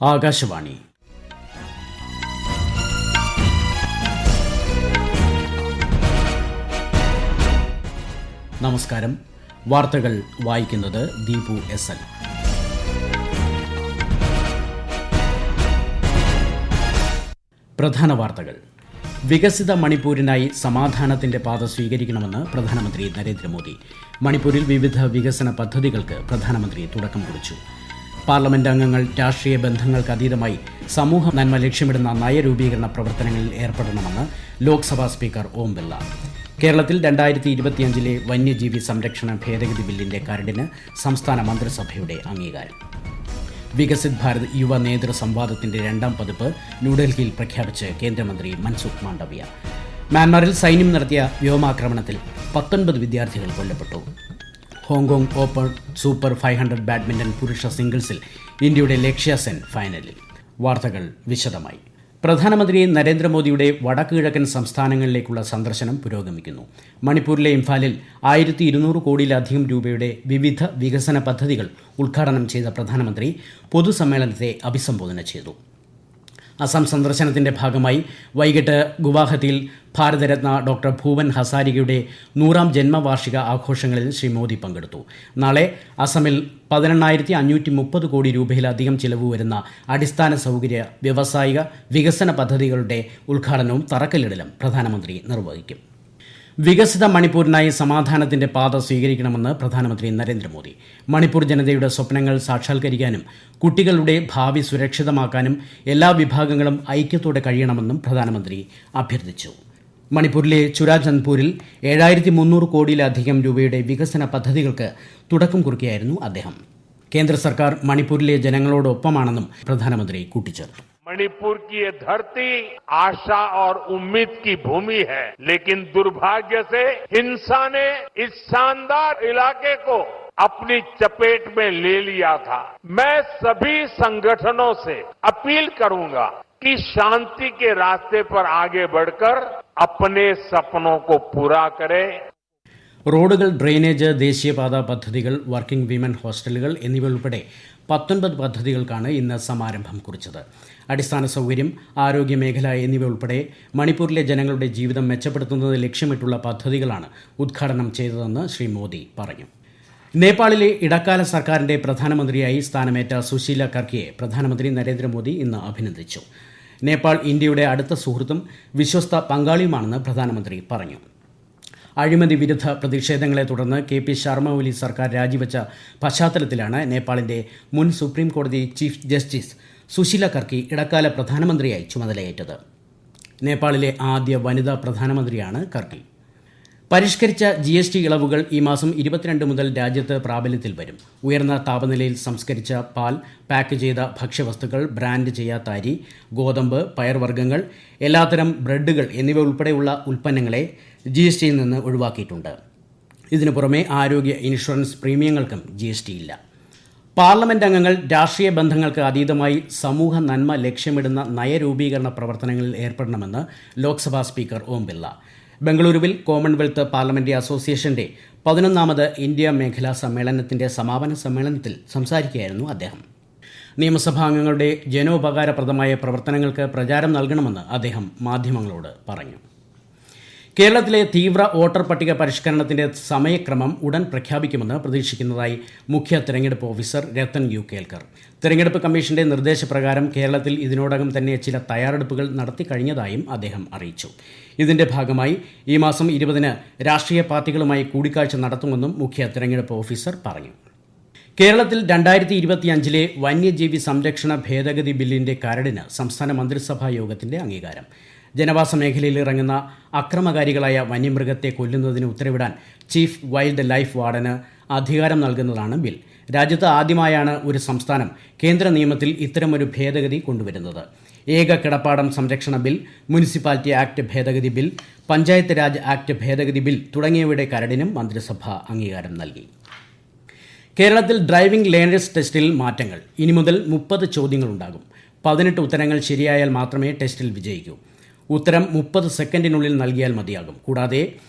ആകാശവാണി. നമസ്കാരം. വാർത്തകൾ വായിക്കുന്നത് ദീപു എസ് എൽ. പ്രധാന വാർത്തകൾ. വികസിത മണിപ്പൂരിനായി സമാധാനത്തിന്റെ പാത സ്വീകരിക്കണമെന്ന് പ്രധാനമന്ത്രി നരേന്ദ്രമോദി. മണിപ്പൂരിൽ വിവിധ വികസന പദ്ധതികൾക്ക് പ്രധാനമന്ത്രി തുടക്കം കുറിച്ചു. പാർലമെന്റ് അംഗങ്ങൾ രാഷ്ട്രീയ ബന്ധങ്ങൾക്ക് അതീതമായി സമൂഹ നന്മ ലക്ഷ്യമിടുന്ന നയരൂപീകരണ പ്രവർത്തനങ്ങളിൽ ഏർപ്പെടണമെന്ന് ലോക്സഭാ സ്പീക്കർ ഓം ബിർള. കേരളത്തിൽ 2025 വന്യജീവി സംരക്ഷണ ഭേദഗതി ബില്ലിന്റെ കരടിന് സംസ്ഥാന മന്ത്രിസഭയുടെ അംഗീകാരം. വികസിത് ഭാരത് യുവ നേതൃ സംവാദത്തിന്റെ 2ാം പതിപ്പ് ന്യൂഡൽഹിയിൽ പ്രഖ്യാപിച്ച് കേന്ദ്രമന്ത്രി മൻസുഖ് മാണ്ഡവ്യ. മ്യാൻമാറിൽ സൈന്യം നടത്തിയ വ്യോമാക്രമണത്തിൽ 19 വിദ്യാർത്ഥികൾ കൊല്ലപ്പെട്ടു. ഹോങ്കോങ് ഓപ്പൺ സൂപ്പർ 500 ബാഡ്മിന്റൺ പുരുഷ സിംഗിൾസിൽ ഇന്ത്യയുടെ ലക്ഷ്യ സെൻ ഫൈനലിൽ. വാർത്തകൾ വിശദമായി. പ്രധാനമന്ത്രി നരേന്ദ്രമോദിയുടെ വടക്ക് കിഴക്കൻ സംസ്ഥാനങ്ങളിലേക്കുള്ള സന്ദർശനം പുരോഗമിക്കുന്നു. മണിപ്പൂരിലെ ഇംഫാലിൽ 1200 കോടിയിലധികം രൂപയുടെ വിവിധ വികസന പദ്ധതികൾ ഉദ്ഘാടനം ചെയ്ത പ്രധാനമന്ത്രി പൊതുസമ്മേളനത്തെ അഭിസംബോധന ചെയ്തു. അസം സന്ദർശനത്തിന്റെ ഭാഗമായി വൈകിട്ട് ഗുവാഹത്തിയിൽ ഭാരതരത്ന ഡോക്ടർ ഭൂപൻ ഹസാരികയുടെ 100ാം ജന്മവാർഷിക ആഘോഷങ്ങളിൽ ശ്രീ മോദി പങ്കെടുത്തു. നാളെ അസമിൽ 18,530 കോടി രൂപയിലധികം ചിലവ് വരുന്ന അടിസ്ഥാന സൗകര്യ, വ്യാവസായിക വികസന പദ്ധതികളുടെ ഉദ്ഘാടനവും തറക്കല്ലിടലും പ്രധാനമന്ത്രി നിർവഹിക്കും. വികസിത മണിപ്പൂരിനായി സമാധാനത്തിന്റെ പാത സ്വീകരിക്കണമെന്ന് പ്രധാനമന്ത്രി നരേന്ദ്രമോദി. മണിപ്പൂർ ജനതയുടെ സ്വപ്നങ്ങൾ സാക്ഷാത്കരിക്കാനും കുട്ടികളുടെ ഭാവി സുരക്ഷിതമാക്കാനും എല്ലാ വിഭാഗങ്ങളും ഐക്യത്തോടെ കഴിയണമെന്നും പ്രധാനമന്ത്രി അഭ്യർത്ഥിച്ചു. മണിപ്പൂരിലെ ചുരാചന്ദ്പൂരിൽ 7,300 കോടിയിലധികം രൂപയുടെ വികസന പദ്ധതികൾക്ക് തുടക്കം കുറിക്കുകയായിരുന്നു അദ്ദേഹം. കേന്ദ്ര സർക്കാർ മണിപ്പൂരിലെ ജനങ്ങളോടൊപ്പമാണെന്നും പ്രധാനമന്ത്രി കൂട്ടിച്ചേർത്തു. मणिपुर की ये धरती आशा और उम्मीद की भूमि है, लेकिन दुर्भाग्य से हिंसा ने इस शानदार इलाके को अपनी चपेट में ले लिया था. मैं सभी संगठनों से अपील करूंगा कि शांति के रास्ते पर आगे बढ़कर अपने सपनों को पूरा करें. റോഡുകൾ, ഡ്രെയിനേജ്, ദേശീയപാത പദ്ധതികൾ, വർക്കിംഗ് വിമൻ ഹോസ്റ്റലുകൾ എന്നിവ ഉൾപ്പെടെ 19 പദ്ധതികൾക്കാണ് ഇന്ന് സമാരംഭം കുറിച്ചത്. അടിസ്ഥാന സൗകര്യം, ആരോഗ്യമേഖല എന്നിവ ഉൾപ്പെടെ മണിപ്പൂരിലെ ജനങ്ങളുടെ ജീവിതം മെച്ചപ്പെടുത്തുന്നത് ലക്ഷ്യമിട്ടുള്ള പദ്ധതികളാണ് ഉദ്ഘാടനം ചെയ്തതെന്ന് ശ്രീ മോദി പറഞ്ഞു. നേപ്പാളിലെ ഇടക്കാല സർക്കാരിന്റെ പ്രധാനമന്ത്രിയായി സ്ഥാനമേറ്റ സുശീല കർക്കിയെ പ്രധാനമന്ത്രി നരേന്ദ്രമോദി ഇന്ന് അഭിനന്ദിച്ചു. നേപ്പാൾ ഇന്ത്യയുടെ അടുത്ത സുഹൃത്തും വിശ്വസ്ത പങ്കാളിയുമാണെന്ന് പ്രധാനമന്ത്രി പറഞ്ഞു. അഴിമതി വിരുദ്ധ പ്രതിഷേധങ്ങളെ തുടർന്ന് KP ശർമ്മ ഒലി സർക്കാർ രാജിവെച്ച പശ്ചാത്തലത്തിലാണ് നേപ്പാളിന്റെ മുൻ സുപ്രീം കോടതി ചീഫ് ജസ്റ്റിസ് സുശീല കർക്കി ഇടക്കാല പ്രധാനമന്ത്രിയായി ചുമതലയേറ്റത്. നേപ്പാളിലെ ആദ്യ വനിതാ പ്രധാനമന്ത്രിയാണ് കർക്കി. പരിഷ്കരിച്ച GST ഇളവുകൾ ഈ മാസം 22 മുതൽ രാജ്യത്ത് പ്രാബല്യത്തിൽ വരും. ഉയർന്ന താപനിലയിൽ സംസ്കരിച്ച പാൽ, പാക്ക് ചെയ്ത ഭക്ഷ്യവസ്തുക്കൾ, ബ്രാൻഡ് ചെയ്യാത്ത അരി, ഗോതമ്പ്, പയർവർഗ്ഗങ്ങൾ, എല്ലാത്തരം ബ്രെഡുകൾ എന്നിവ ഉൾപ്പെടെയുള്ള ഉൽപ്പന്നങ്ങളെ GSTയിൽ നിന്ന് ഒഴിവാക്കിയിട്ടുണ്ട്. ഇതിനു പുറമെ ആരോഗ്യ ഇൻഷുറൻസ് പ്രീമിയങ്ങൾക്കും GST ഇല്ല. പാർലമെന്റ് അംഗങ്ങൾ രാഷ്ട്രീയ ബന്ധങ്ങൾക്ക് അതീതമായി സമൂഹ നന്മ ലക്ഷ്യമിടുന്ന നയരൂപീകരണ പ്രവർത്തനങ്ങളിൽ ഏർപ്പെടണമെന്ന് ലോക്സഭാ സ്പീക്കർ ഓം ബിർള. ബംഗളൂരുവിൽ കോമൺവെൽത്ത് പാർലമെന്ററി അസോസിയേഷന്റെ 11ാമത് ഇന്ത്യ മേഖലാ സമ്മേളനത്തിന്റെ സമാപന സമ്മേളനത്തിൽ സംസാരിക്കുകയായിരുന്നു അദ്ദേഹം. നിയമസഭാ അംഗങ്ങളുടെ ജനോപകാരപ്രദമായ പ്രവർത്തനങ്ങൾക്ക് പ്രചാരം നൽകണമെന്ന് അദ്ദേഹം മാധ്യമങ്ങളോട് പറഞ്ഞു. കേരളത്തിലെ തീവ്ര വോട്ടർ പട്ടിക പരിഷ്കരണത്തിന്റെ സമയക്രമം ഉടൻ പ്രഖ്യാപിക്കുമെന്ന് പ്രതീക്ഷിക്കുന്നതായി മുഖ്യ തെരഞ്ഞെടുപ്പ് ഓഫീസർ രത്തൻ യു കേൽക്കർ. തെരഞ്ഞെടുപ്പ് കമ്മീഷന്റെ നിർദ്ദേശപ്രകാരം കേരളത്തിൽ ഇതിനോടകം തന്നെ ചില തയ്യാറെടുപ്പുകൾ നടത്തിക്കഴിഞ്ഞതായും അദ്ദേഹം അറിയിച്ചു. ഇതിന്റെ ഭാഗമായി ഈ മാസം 20-ന് രാഷ്ട്രീയ പാർട്ടികളുമായി കൂടിക്കാഴ്ച നടത്തുമെന്നും മുഖ്യ തെരഞ്ഞെടുപ്പ് ഓഫീസർ പറഞ്ഞു. കേരളത്തിൽ 2025 വന്യജീവി സംരക്ഷണ ഭേദഗതി ബില്ലിന്റെ കരടിന് സംസ്ഥാന മന്ത്രിസഭാ യോഗത്തിന്റെ അംഗീകാരം. ജനവാസ മേഖലയിൽ ഇറങ്ങുന്ന അക്രമകാരികളായ വന്യമൃഗത്തെ കൊല്ലുന്നതിന് ഉത്തരവിടാൻ ചീഫ് വൈൽഡ് ലൈഫ് വാർഡന് അധികാരം നൽകുന്നതാണ് ബിൽ. രാജ്യത്ത് ആദ്യമായാണ് ഒരു സംസ്ഥാനം കേന്ദ്ര നിയമത്തിൽ ഇത്തരമൊരു ഭേദഗതി കൊണ്ടുവരുന്നത്. ഏക കിടപ്പാടം സംരക്ഷണ ബിൽ, മുനിസിപ്പാലിറ്റി ആക്ട് ഭേദഗതി ബിൽ, പഞ്ചായത്ത് രാജ് ആക്ട് ഭേദഗതി ബിൽ തുടങ്ങിയവയുടെ കരടിനും മന്ത്രിസഭ അംഗീകാരം നൽകി. കേരളത്തിൽ ഡ്രൈവിംഗ് ലേണേഴ്സ് ടെസ്റ്റിൽ മാറ്റങ്ങൾ. ഇനി മുതൽ 30 ചോദ്യങ്ങളുണ്ടാകും. 18 ഉത്തരങ്ങൾ ശരിയായാൽ മാത്രമേ ടെസ്റ്റിൽ വിജയിക്കൂ. ഉത്തരം 30 സെക്കൻഡിനുള്ളിൽ നൽകിയാൽ മതിയാകും. കൂടാതെ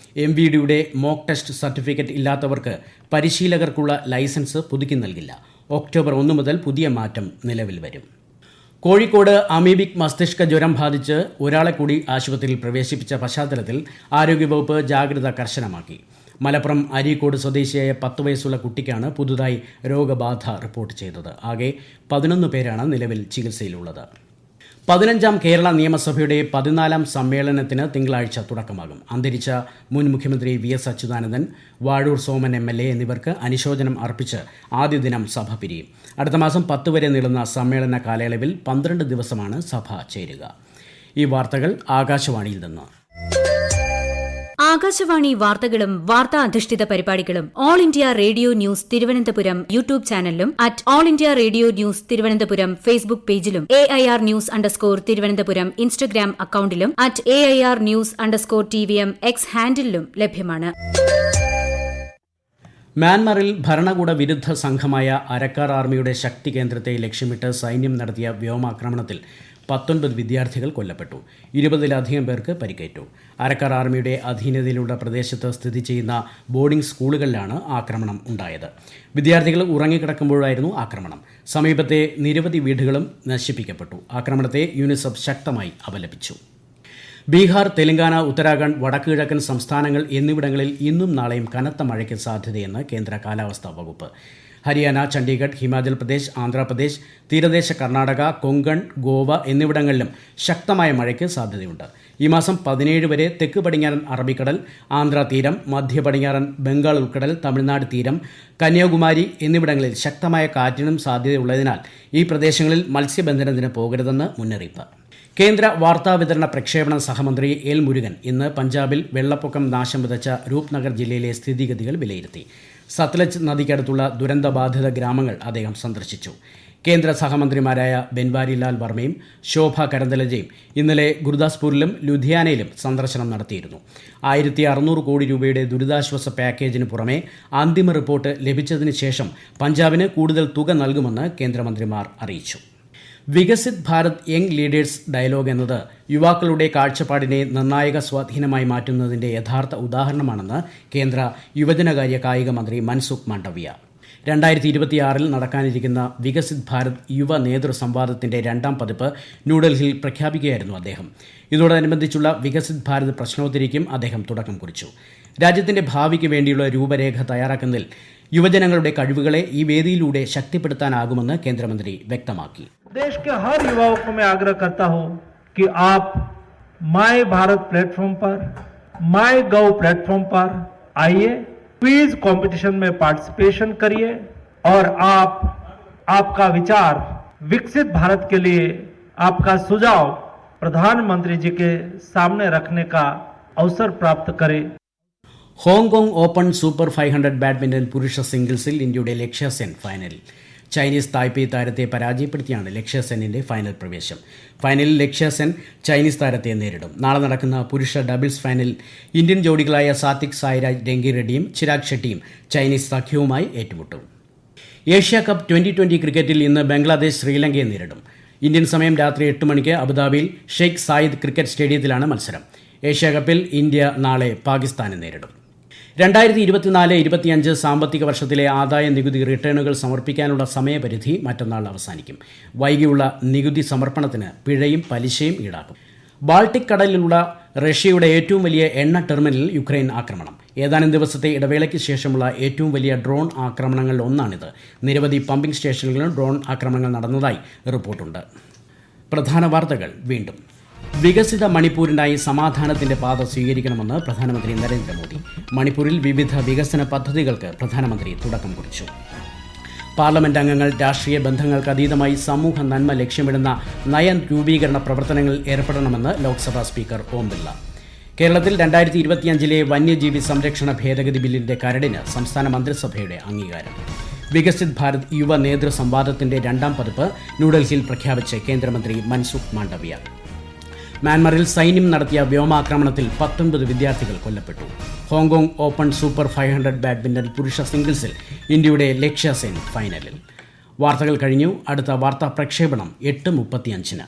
MVDയുടെ മോക്ക് ടെസ്റ്റ് സർട്ടിഫിക്കറ്റ് ഇല്ലാത്തവർക്ക് പരിശീലകർക്കുള്ള ലൈസൻസ് പുതുക്കി നൽകില്ല. ഒക്ടോബർ 1 മുതൽ പുതിയ മാറ്റം നിലവിൽ വരും. കോഴിക്കോട് അമീബിക് മസ്തിഷ്ക ജ്വരം ബാധിച്ച് ഒരാളെ കൂടി ആശുപത്രിയിൽ പ്രവേശിപ്പിച്ച പശ്ചാത്തലത്തിൽ ആരോഗ്യവകുപ്പ് ജാഗ്രത കർശനമാക്കി. മലപ്പുറം അരീക്കോട് സ്വദേശിയായ 10 വയസ്സുള്ള കുട്ടിക്കാണ് പുതുതായി രോഗബാധ റിപ്പോർട്ട് ചെയ്തത്. ആകെ 11 പേരാണ് നിലവിൽ ചികിത്സയിലുള്ളത്. 15ാം കേരള നിയമസഭയുടെ 14ാം സമ്മേളനത്തിന് തിങ്കളാഴ്ച തുടക്കമാകും. അന്തരിച്ച മുൻ മുഖ്യമന്ത്രി VS അച്യുതാനന്ദൻ, വാഴൂർ സോമൻ MLA എന്നിവർക്ക് അനുശോചനം അർപ്പിച്ച് ആദ്യ ദിനം സഭ പിരിയും. അടുത്ത മാസം 10 വരെ നീളുന്ന സമ്മേളന കാലയളവിൽ 12 ദിവസമാണ് സഭ ചേരുക. ഈ വാർത്തകൾ ആകാശവാണിയിൽ നിന്ന്. ആകാശവാണി വാർത്തകളും വാർത്താ അധിഷ്ഠിത പരിപാടികളും all India radio news Thiruvananthapuram YouTube ചാനലിലും @all India radio news Thiruvananthapuram Facebook പേജിലും AIR ന്യൂസ് _തിരുവനന്തപുരം ഇൻസ്റ്റഗ്രാം അക്കൌണ്ടിലും @AIR ന്യൂസ് _TVM X ഹാൻഡിലും ലഭ്യമാണ്. മ്യാൻമറിൽ ഭരണകൂട വിരുദ്ധ സംഘമായ അരക്കാർ ആർമിയുടെ ശക്തി കേന്ദ്രത്തെ ലക്ഷ്യമിട്ട് സൈന്യം നടത്തിയ വ്യോമാക്രമണത്തിൽ 19 വിദ്യാർത്ഥികൾ കൊല്ലപ്പെട്ടു. 20-ലധികം പേർക്ക് പരിക്കേറ്റു. അരക്കാർ ആർമിയുടെ അധീനതയിലുള്ള പ്രദേശത്ത് സ്ഥിതി ചെയ്യുന്ന ബോർഡിംഗ് സ്കൂളുകളിലാണ് ആക്രമണം ഉണ്ടായത്. വിദ്യാർത്ഥികൾ ഉറങ്ങിക്കിടക്കുമ്പോഴായിരുന്നു ആക്രമണം. സമീപത്തെ നിരവധി വീടുകളും നശിപ്പിക്കപ്പെട്ടു. ആക്രമണത്തെ യുനിസെഫ് ശക്തമായി അപലപിച്ചു. ബീഹാർ, തെലങ്കാന, ഉത്തരാഖണ്ഡ്, വടക്കുകിഴക്കൻ സംസ്ഥാനങ്ങൾ എന്നിവിടങ്ങളിൽ ഇന്നും നാളെയും കനത്ത മഴയ്ക്ക് സാധ്യതയെന്ന് കേന്ദ്ര കാലാവസ്ഥാ വകുപ്പ്. ഹരിയാന, ചണ്ഡീഗഡ്, ഹിമാചൽ പ്രദേശ്, ആന്ധ്രാപ്രദേശ്, തീരദേശ കർണാടക, കൊങ്കൺ, ഗോവ എന്നിവിടങ്ങളിലും ശക്തമായ മഴയ്ക്ക് സാധ്യതയുണ്ട്. ഈ മാസം 17 വരെ തെക്ക് പടിഞ്ഞാറൻ അറബിക്കടൽ, ആന്ധ്രാ തീരം, മധ്യ പടിഞ്ഞാറൻ ബംഗാൾ ഉൾക്കടൽ, തമിഴ്നാട് തീരം, കന്യാകുമാരി എന്നിവിടങ്ങളിൽ ശക്തമായ കാറ്റിനും സാധ്യതയുള്ളതിനാൽ ഈ പ്രദേശങ്ങളിൽ മത്സ്യബന്ധനത്തിന് പോകരുതെന്ന് മുന്നറിയിപ്പ്. കേന്ദ്ര വാർത്താവിതരണ പ്രക്ഷേപണ സഹമന്ത്രി എൽ മുരുകൻ ഇന്ന് പഞ്ചാബിൽ വെള്ളപ്പൊക്കം നാശം വിതച്ച രൂപ്നഗർ ജില്ലയിലെ സ്ഥിതിഗതികൾ വിലയിരുത്തി. സത്ലജ് നദിക്കടുത്തുള്ള ദുരന്തബാധിത ഗ്രാമങ്ങൾ അദ്ദേഹം സന്ദർശിച്ചു. കേന്ദ്ര സഹമന്ത്രിമാരായ ബൻവാരിലാൽ വർമ്മയും ശോഭ കരന്തലജയും ഇന്നലെ ഗുർദാസ്പൂരിലും ലുധിയാനയിലും സന്ദർശനം നടത്തിയിരുന്നു. 1600 കോടി രൂപയുടെ ദുരിതാശ്വാസ പാക്കേജിന് പുറമെ അന്തിമ റിപ്പോർട്ട് ലഭിച്ചതിന് ശേഷം പഞ്ചാബിന് കൂടുതൽ തുക നൽകുമെന്ന് കേന്ദ്രമന്ത്രിമാർ അറിയിച്ചു. Viksit Bharat young leaders dialogue എന്നത് യുവാക്കളുടെ കാഴ്ചപ്പാടിനെ നിർണായക സ്വാധീനമായി മാറ്റുന്നതിന്റെ യഥാർത്ഥ ഉദാഹരണമാണെന്ന് കേന്ദ്ര യുവജനകാര്യ കായിക മന്ത്രി മൻസുഖ് മാണ്ഡവ്യ. 2026 നടക്കാനിരിക്കുന്ന വികസിത് ഭാരത് യുവ നേതൃ സംവാദത്തിന്റെ 2ാം പതിപ്പ് ന്യൂഡൽഹിയിൽ പ്രഖ്യാപിക്കുകയായിരുന്നു അദ്ദേഹം. ഇതോടനുബന്ധിച്ചുള്ള വികസിത് ഭാരത് പ്രശ്നോത്തരിക്കും അദ്ദേഹം തുടക്കം കുറിച്ചു. രാജ്യത്തിന്റെ ഭാവിക്ക് വേണ്ടിയുള്ള രൂപരേഖ തയ്യാറാക്കുന്നതിൽ യുവജനങ്ങളുടെ കഴിവുകളെ ഈ വേദിയിലൂടെ ശക്തിപ്പെടുത്താനാകുമെന്ന് കേന്ദ്രമന്ത്രി വ്യക്തമാക്കി. देश के हर युवाओं को मैं आग्रह करता हूं कि आप माय भारत प्लेटफॉर्म पर, माय गव प्लेटफॉर्म पर आइए, क्विज कंपटीशन में पार्टिसिपेशन करिए और आपका विचार विकसित भारत के लिए आपका सुझाव प्रधानमंत्री जी के सामने रखने का अवसर प्राप्त करें. ഹോങ്കോങ് ഓപ്പൺ സൂപ്പർ 500 ബാഡ്മിന്റൺ പുരുഷ സിംഗിൾസിൽ ഇന്ത്യയുടെ ലക്ഷ്യ സെൻ ഫൈനലിൽ. ചൈനീസ് തായ്പേയ് താരത്തെ പരാജയപ്പെടുത്തിയാണ് ലക്ഷ്യ സെന്നിന്റെ ഫൈനൽ പ്രവേശം. ഫൈനലിൽ ലക്ഷ്യ സെൻ ചൈനീസ് താരത്തെ നേരിടും. നാളെ നടക്കുന്ന പുരുഷ ഡബിൾസ് ഫൈനലിൽ ഇന്ത്യൻ ജോഡികളായ സാത്വിക് സായിരാജ് രംഗി റെഡ്ഡിയും ചിരാഗ് ഷെട്ടിയും ചൈനീസ് സഖ്യവുമായി ഏറ്റുമുട്ടും. ഏഷ്യ കപ്പ് 2020 ക്രിക്കറ്റിൽ ഇന്ന് ബംഗ്ലാദേശ് ശ്രീലങ്കയെ നേരിടും. ഇന്ത്യൻ സമയം രാത്രി 8 മണിക്ക് അബുദാബിയിൽ ഷെയ്ഖ് സായിദ് ക്രിക്കറ്റ് സ്റ്റേഡിയത്തിലാണ് മത്സരം. ഏഷ്യ കപ്പിൽ ഇന്ത്യ നാളെ പാകിസ്ഥാനെ നേരിടും. 2024-25 സാമ്പത്തിക വർഷത്തിലെ ആദായ നികുതി റിട്ടേണുകൾ സമർപ്പിക്കാനുള്ള സമയപരിധി മറ്റന്നാൾ അവസാനിക്കും. വൈകിയുള്ള നികുതി സമർപ്പണത്തിന് പിഴയും പലിശയും ഈടാക്കും. ബാൾട്ടിക് കടലിലുള്ള റഷ്യയുടെ ഏറ്റവും വലിയ എണ്ണ ടെർമിനലിൽ യുക്രൈൻ ആക്രമണം. ഏതാനും ദിവസത്തെ ഇടവേളയ്ക്ക് ശേഷമുള്ള ഏറ്റവും വലിയ ഡ്രോൺ ആക്രമണങ്ങളിൽ ഒന്നാണിത്. നിരവധി പമ്പിംഗ് സ്റ്റേഷനുകളിലും ഡ്രോൺ ആക്രമണങ്ങൾ നടന്നതായി റിപ്പോർട്ടുണ്ട്. പ്രധാന വാർത്തകൾ വീണ്ടും. വികസിത മണിപ്പൂരിനായി സമാധാനത്തിന്റെ പാത സ്വീകരിക്കണമെന്ന് പ്രധാനമന്ത്രി നരേന്ദ്രമോദി. മണിപ്പൂരിൽ വിവിധ വികസന പദ്ധതികൾക്ക് പ്രധാനമന്ത്രി തുടക്കം കുറിച്ചു. പാർലമെന്റ് അംഗങ്ങൾ രാഷ്ട്രീയ ബന്ധങ്ങൾക്ക് അതീതമായി സമൂഹ നന്മ ലക്ഷ്യമിടുന്ന നയ രൂപീകരണ പ്രവർത്തനങ്ങളിൽ ഏർപ്പെടണമെന്ന് ലോക്സഭാ സ്പീക്കർ ഓം ബിർള. കേരളത്തിൽ 2025 വന്യജീവി സംരക്ഷണ ഭേദഗതി ബില്ലിന്റെ കരടിന് സംസ്ഥാന മന്ത്രിസഭയുടെ അംഗീകാരം. വികസിത് ഭാരത് യുവ നേതൃ സംവാദത്തിന്റെ 2ാം പതിപ്പ് ന്യൂഡൽഹിയിൽ പ്രഖ്യാപിച്ച് കേന്ദ്രമന്ത്രി മൻസുഖ് മാണ്ഡവ്യ. മ്യാൻമറിൽ സൈന്യം നടത്തിയ വ്യോമാക്രമണത്തിൽ 19 വിദ്യാർത്ഥികൾ കൊല്ലപ്പെട്ടു. ഹോങ്കോങ് ഓപ്പൺ സൂപ്പർ 500 ബാഡ്മിന്റൺ പുരുഷ സിംഗിൾസിൽ ഇന്ത്യയുടെ ലക്ഷ്യ സെൻ ഫൈനലിൽ. വാർത്തകൾ കഴിഞ്ഞു. അടുത്ത വാർത്താ പ്രക്ഷേപണം 8:35.